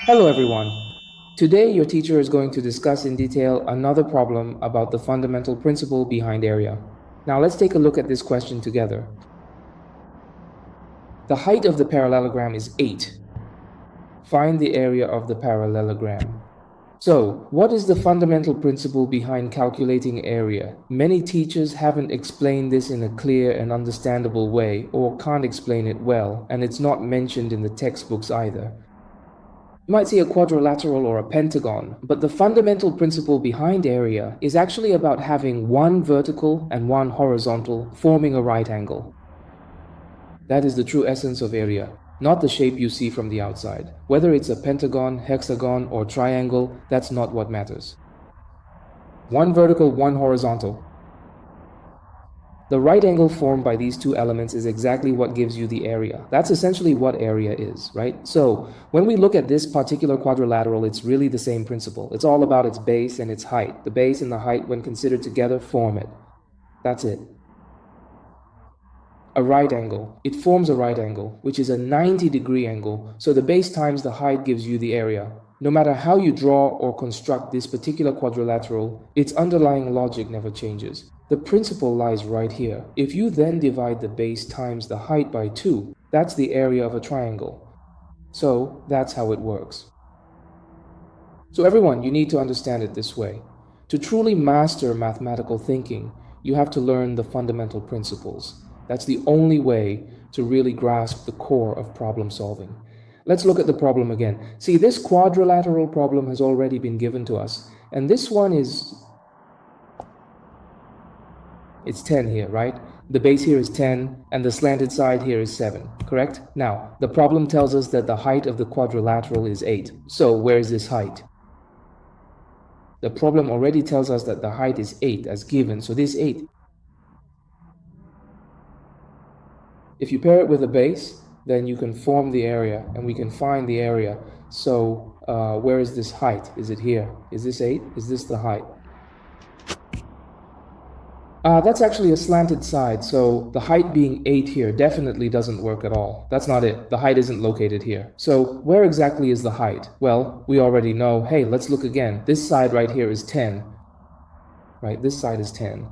Hello everyone. Today your teacher is going to discuss in detail another problem about the fundamental principle behind area. Now let's take a look at this question together. The height of the parallelogram is 8. Find the area of the parallelogram. So, what is the fundamental principle behind calculating area? Many teachers haven't explained this in a clear and understandable way, or can't explain it well, and it's not mentioned in the textbooks either. You might see a quadrilateral or a pentagon, but the fundamental principle behind area is actually about having one vertical and one horizontal forming a right angle. That is the true essence of area, not the shape you see from the outside. Whether it's a pentagon, hexagon, or triangle, that's not what matters. One vertical, one horizontal. The right angle formed by these two elements is exactly what gives you the area. That's essentially what area is, right? So when we look at this particular quadrilateral, it's really the same principle. It's all about its base and its height. The base and the height, when considered together, form it. That's it. A right angle. It forms a right angle, which is a 90-degree angle. So the base times the height gives you the area. No matter how you draw or construct this particular quadrilateral, its underlying logic never changes. The principle lies right here. If you then divide the base times the height by 2, that's the area of a triangle. So that's how it works. So everyone, you need to understand it this way. To truly master mathematical thinking, you have to learn the fundamental principles. That's the only way to really grasp the core of problem solving. Let's look at the problem again. See, this quadrilateral problem has already been given to us. And this one it's 10 here, right? The base here is 10, and the slanted side here is 7, correct? Now, the problem tells us that the height of the quadrilateral is 8. So, where is this height? The problem already tells us that the height is 8 as given, so this 8. If you pair it with a base, then you can form the area, and we can find the area. So, where is this height? Is it here? Is this 8? Is this the height? That's actually a slanted side, so the height being 8 here definitely doesn't work at all. That's not it. The height isn't located here. So where exactly is the height? Well, we already know. Hey, let's look again. This side right here is 10. Right, this side is 10.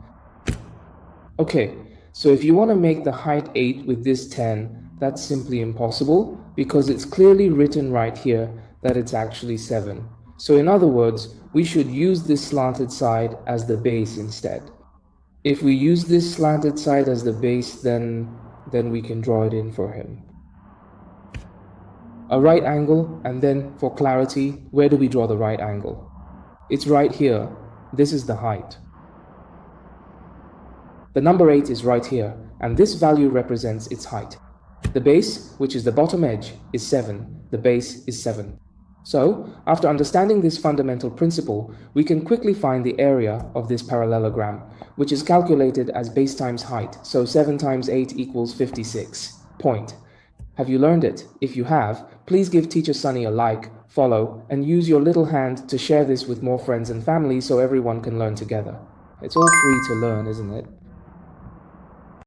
Okay, so if you want to make the height 8 with this 10, that's simply impossible because it's clearly written right here that it's actually 7. So in other words, we should use this slanted side as the base instead. If we use this slanted side as the base, then we can draw it in for him. A right angle, and then for clarity, where do we draw the right angle? It's right here. This is the height. The number 8 is right here, and this value represents its height. The base, which is the bottom edge, is 7. The base is 7. So, after understanding this fundamental principle, we can quickly find the area of this parallelogram, which is calculated as base times height. So 7 times 8 equals 56. Point. Have you learned it? If you have, please give Teacher Sunny a like, follow, and use your little hand to share this with more friends and family so everyone can learn together. It's all free to learn, isn't it?